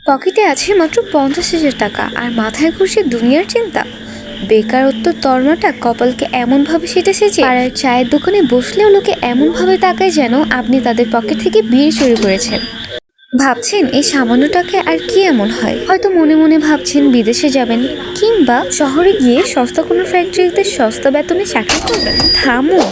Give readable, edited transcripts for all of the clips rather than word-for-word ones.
পকেটে আছে মাত্র 50,000 টাকা আর মাথায় ঘুরছে দুনিয়ার চিন্তা। বেকারত্ব তর্ণাটা কপালকে এমনভাবে সেটেছে যে পাড়ার চায়ের দোকানে বসলেও লোকে এমনভাবে তাকায় যেন আপনি তাদের পকেট থেকে বিড়ি চুরি করেছেন। ভাবছেন এই সামান্য টাকায় আর কি এমন হয়? হয়তো মনে মনে ভাবছেন বিদেশে যাবেন কিংবা শহরে গিয়ে সস্তা কোনো ফ্যাক্টরিতে সস্তা বেতনে চাকরি করবেন। থামুন,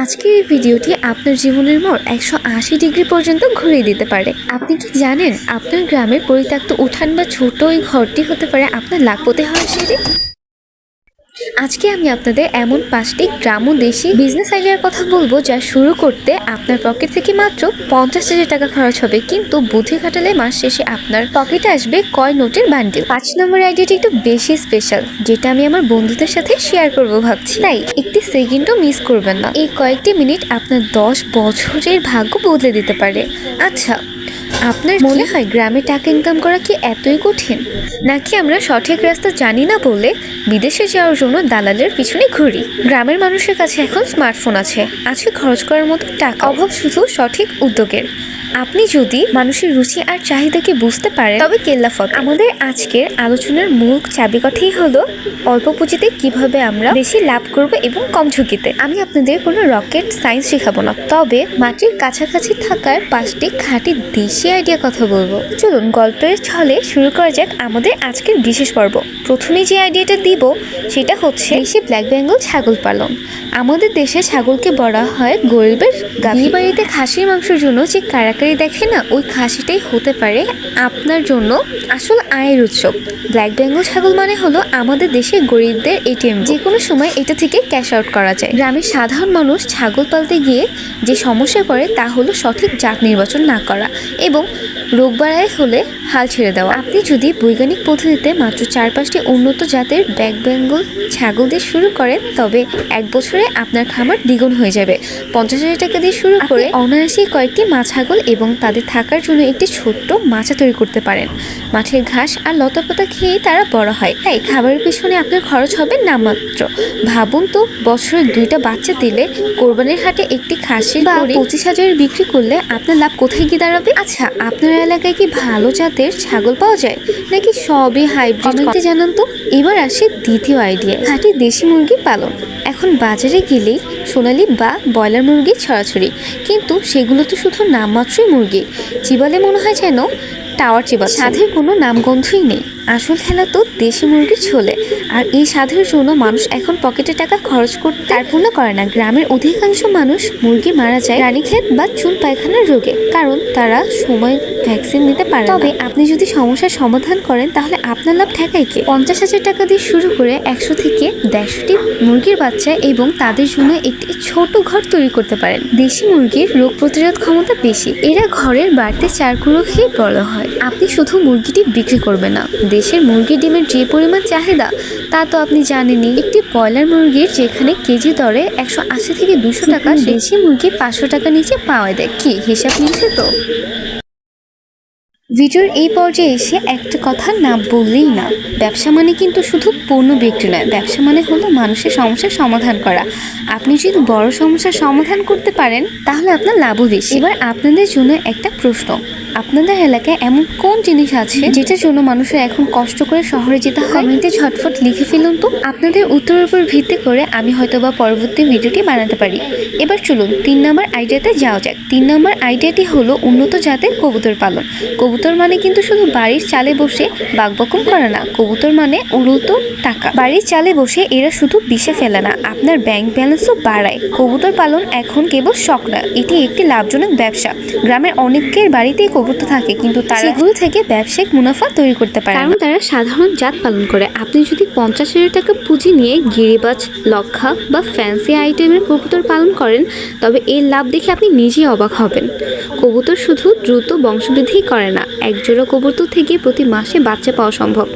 আজকের এই ভিডিওটি আপনার জীবনের মোড় 180 ডিগ্রি পর্যন্ত ঘুরিয়ে দিতে পারে। আপনি কি জানেন আপনার গ্রামের পরিত্যক্ত উঠান বা ছোট ওই ঘরটি হতে পারে আপনার লাখপতি হওয়ার সিঁড়ি? আজকে আমি আপনাদের এমন 5টি গ্রাম ও দেশি বিজনেস আইডিয়ার কথা বলবো যা শুরু করতে আপনার পকেট থেকে মাত্র 50,000 টাকা খরচ হবে, কিন্তু বুদ্ধি খাটালে মাস শেষে আপনার পকেটে আসবে কয় নোটের বান্ডিল। 5 নম্বর আইডিয়াটি একটু বেশি স্পেশাল, যেটা আমি আমার বন্ধুদের সাথে শেয়ার করব ভাবছি, তাই একটি সেকেন্ডও মিস করবেন না। এই কয়েকটি মিনিট আপনার 10 বছরের ভাগ্য বদলে দিতে পারে। আচ্ছা, আপনার মনে হয় গ্রামে টাকা ইনকাম করা কি এতই কঠিন, নাকি আমরা সঠিক রাস্তা জানি না বলে বিদেশে যাওয়ার জন্য দালালের পিছনে ঘুরি? গ্রামের মানুষের কাছে এখন স্মার্টফোন আছে খরচ করার মতো টাকা, অভাব শুধু সঠিক উদ্যোগের। আপনি যদি মানুষের রুচি আর চাহিদাকে বুঝতে পারেন তবে কেল্লা ফতে। আমাদের আজকের আলোচনার মূল চাবিকাঠিই হলো অল্প পুঁজিতে কিভাবে আমরা বেশি লাভ করব এবং কম ঝুঁকিতে। আমি আপনাদের কোনো রকেট সায়েন্স শেখাবো না, তবে মাটির কাছাকাছি থাকার 5টি খাঁটি দেশি আইডিয়া কথা বলবো। চলুন গল্পের ছলে শুরু করা যাক আমাদের আজকের বিশেষ পর্ব। প্রথমে যে আইডিয়াটা দিব সেটা হচ্ছে দেশি ব্ল্যাক বেঙ্গল ছাগল পালন। আমাদের দেশে ছাগলকে বলা হয় গরিবের গাভী। বাড়িতে খাসির মাংসের জন্য যে কারাকারি দেখে না, ওই খাসিটাই হতে পারে আপনার জন্য আসল আয়ের উৎস। ব্ল্যাক বেঙ্গল ছাগল মানে হলো আমাদের দেশের গরিবদের এটিএম, যে কোনো সময় এটা থেকে ক্যাশ আউট করা যায়। গ্রামের সাধারণ মানুষ ছাগল পালতে গিয়ে যে সমস্যা পড়ে তা হলো সঠিক জাত নির্বাচন না করা এবং রোগ বাড়াই হলে হাল ছেড়ে দেওয়া। আপনি যদি বৈজ্ঞানিক পদ্ধতিতে মাত্র 4-5টি উন্নত জাতের ব্ল্যাক বেঙ্গল ছাগল দিয়ে শুরু করেন তবে 1 বছরে আপনার খামার দ্বিগুণ হয়ে যাবে। 50,000 টাকা দিয়ে শুরু করে অনায়াসেই কয়েকটি মা ছাগল এবং তাদের থাকার জন্য একটি ছোট্ট মাচা তৈরি করতে পারেন। মাঠের ঘাস আর লতাপাতা খেয়েই তারা বড় হয়, তাই খাবারের পিছনে আপনার খরচ হবে নামমাত্র। ভাবুন তো, বছরে 2টা বাচ্চা দিলে কোরবানির হাটে একটি খাসির বা 25,000 বিক্রি করলে আপনার লাভ কোথায় গিয়ে দাঁড়াবে? আচ্ছা, আপনার এলাকায় কি ভালো জাতের ছাগল পাওয়া যায় নাকি সবই হাইব্রিড? কমেন্টে জানান তো। এবার আসে দ্বিতীয় আইডিয়া, খাঁটি দেশি মুরগি পালন। এখন বাজারে গেলেই সোনালি বা ব্রয়লার মুরগি ছড়াছড়ি, কিন্তু সেগুলো তো শুধু নামমাত্রই মুরগি। চিবালে মনে হয় যেন টাওয়ার চিবাচ্ছে, স্বাদের কোনো নামগন্ধই নেই। আসল খেলা তো দেশি মুরগির ছোলে, আর এই স্বাদের জন্য মানুষ এখন পকেটে টাকা খরচ করতে কার্পণ্য করে না। গ্রামের অধিকাংশ মানুষ মুরগি মারা যায় রানীক্ষেত বা চুন পায়খানার রোগে, কারণ তারা সময় ভ্যাকসিন নিতে পারে। তবে আপনি যদি সমস্যার সমাধান করেন তাহলে আপনার লাভ ঠেকায় কে? 50,000 টাকা দিয়ে শুরু করে 100 থেকে 150টি মুরগির বাচ্চা এবং তাদের জন্য একটি ছোট ঘর তৈরি করতে পারেন। দেশি মুরগির রোগ প্রতিরোধ ক্ষমতা বেশি, এরা ঘরের বাড়িতে চারকুড়ো খেয়ে বড় হয়। আপনি শুধু মুরগিটি বিক্রি করবেন না, দেশের মুরগির ডিমের যে পরিমাণ চাহিদা তা তো আপনি জানেনই। একটি ব্রয়লার মুরগির যেখানে কেজি দরে 180 থেকে 200 টাকা, দেশি মুরগি 500 টাকা নিচে পাওয়া যায়। কি হিসাব মিলছে তো? ভিডিওর এই পর্যায়ে এসে একটা কথা না বললেই না, ব্যবসা মানে কিন্তু শুধু পণ্য বিক্রি নয়, ব্যবসা মানে হলো মানুষের সমস্যার সমাধান করা। আপনি যদি বড় সমস্যার সমাধান করতে পারেন তাহলে আপনার লাভও বেশি। এবার আপনাদের জন্য একটা প্রশ্ন, আপনাদের এলাকায় এমন কোন জিনিস আছে যেটার জন্য মানুষের এখন কষ্ট করে শহরে যেতে হয়? কমেন্টে ঝটফট লিখে ফেলুন তো। আপনাদের উত্তরের উপর ভিত্তি করে আমি হয়তোবা পরবর্তী ভিডিওটি বানাতে পারি। এবার চলুন 3 নম্বর আইডিয়াতে যাওয়া যাক। 3 নম্বর আইডিয়াটি হলো উন্নত জাতের কবুতর পালন। কবুতর মানে কিন্তু শুধু বাড়ির চালে বসে বাকবকম করে না, কবুতর মানে উড়ন্ত টাকা। বাড়ির চালে বসে এরা শুধু বিষে ফেলে না, আপনার ব্যাংক ব্যালেন্সও বাড়ায়। কবুতর পালন এখন কেবল শখ না, এটি একটি লাভজনক ব্যবসা। গ্রামের অনেকের বাড়িতেই কবুতর থাকে, কিন্তু তারা সেগুলো থেকে ব্যবসায়িক মুনাফা তৈরি করতে পারে কারণ তারা সাধারণ জাত পালন করে। আপনি যদি 50,000 টাকা পুঁজি নিয়ে গিরিবাজ, লক্ষা বা ফ্যান্সি আইটেমের কবুতর পালন করেন তবে এর লাভ দেখে আপনি নিজেই অবাক হবেন। কবুতর শুধু দ্রুত বংশবৃদ্ধি করে না, এক জোড়া কবুতর থেকে প্রতি মাসে বাচ্চা পাওয়া সম্ভব।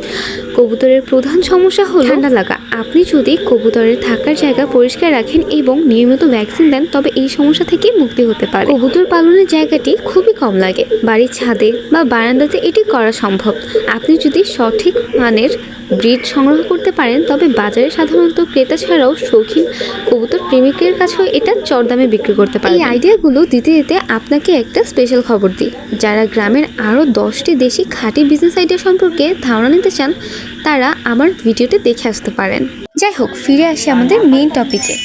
কবুতরের প্রধান সমস্যা হলো ঠান্ডা লাগা। আপনি যদি কবুতরের থাকার জায়গা পরিষ্কার রাখেন এবং নিয়মিত ভ্যাকসিন দেন তবে এই সমস্যা থেকে মুক্তি হতে পারে। কবুতর পালনের জায়গাটি খুবই কম লাগে, বাড়ির ছাদে বা বারান্দাতে এটি করা সম্ভব। আপনি যদি সঠিক মানের ব্রিড সংগ্রহ করতে পারেন তবে বাজারে সাধারণত ক্রেতা ছাড়াও শৌখিন কবুতর প্রেমিকের কাছেও এটা চড়দামে বিক্রি করতে পারেন। এই আইডিয়াগুলো দিতে দিতে আপনাকে একটা স্পেশাল খবর দিই। যারা গ্রামের আরও 10টি দেশি খাঁটি বিজনেস আইডিয়া সম্পর্কে ধারণা নিতে চান তারা আমার ভিডিওটি দেখে আসতে পারেন। যাই হোক, ফিরে আসি আমাদের মেইন টপিকে।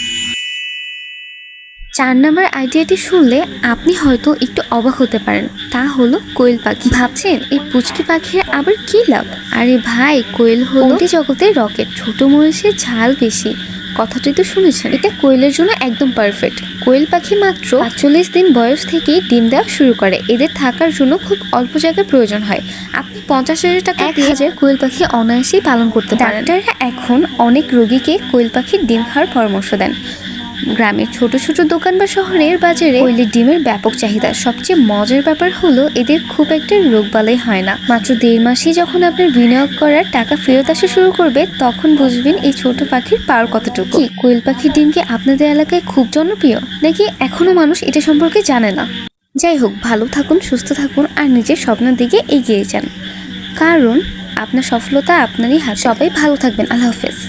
4 নম্বর আইডিয়াটি শুনলে আপনি হয়তো একটু অবাক হতে পারেন, তা হলো কোয়েল পাখি। ভাবছেন এই পুচকি পাখির আবার কি লাভ? আরে ভাই, কোয়েল হলো জগতের রকেট, ছোট মরিচের ঝাল বেশি। কথাটি তো শুনেছেন, এটা কোয়েলের জন্য একদম পারফেক্ট। কোয়েল পাখি মাত্র 45 দিন বয়স থেকেই ডিম দেওয়া শুরু করে। এদের থাকার জন্য খুব অল্প জায়গার প্রয়োজন হয়। আপনি 50,000 টাকা 1000 কোয়েল পাখি অনায়াসেই পালন করতে পারেন। ডাক্তাররা এখন অনেক রোগীকে কোয়েল পাখির ডিম খাওয়ার পরামর্শ দেন। গ্রামের ছোট ছোট দোকান বা শহরের বাজারে কোয়েলের ডিমের ব্যাপক চাহিদা। সবচেয়ে মজার ব্যাপার হলো এদের খুব একটা রোগবালাই হয় না। মাত্র 1.5 মাসেই যখন আপনার বিনিয়োগ করার টাকা ফেরত আসা শুরু করবে তখন বুঝবেন এই ছোট পাখির পাওয়ার কতটুকু। কি কোয়েল পাখির ডিম কি আপনাদের এলাকায় খুব জনপ্রিয়, নাকি এখনো মানুষ এটা সম্পর্কে জানে না? যাই হোক, ভালো থাকুন, সুস্থ থাকুন আর নিজের স্বপ্নের দিকে এগিয়ে যান, কারণ আপনার সফলতা আপনারই হাত। সবাই ভালো থাকবেন। আল্লাহ হাফেজ।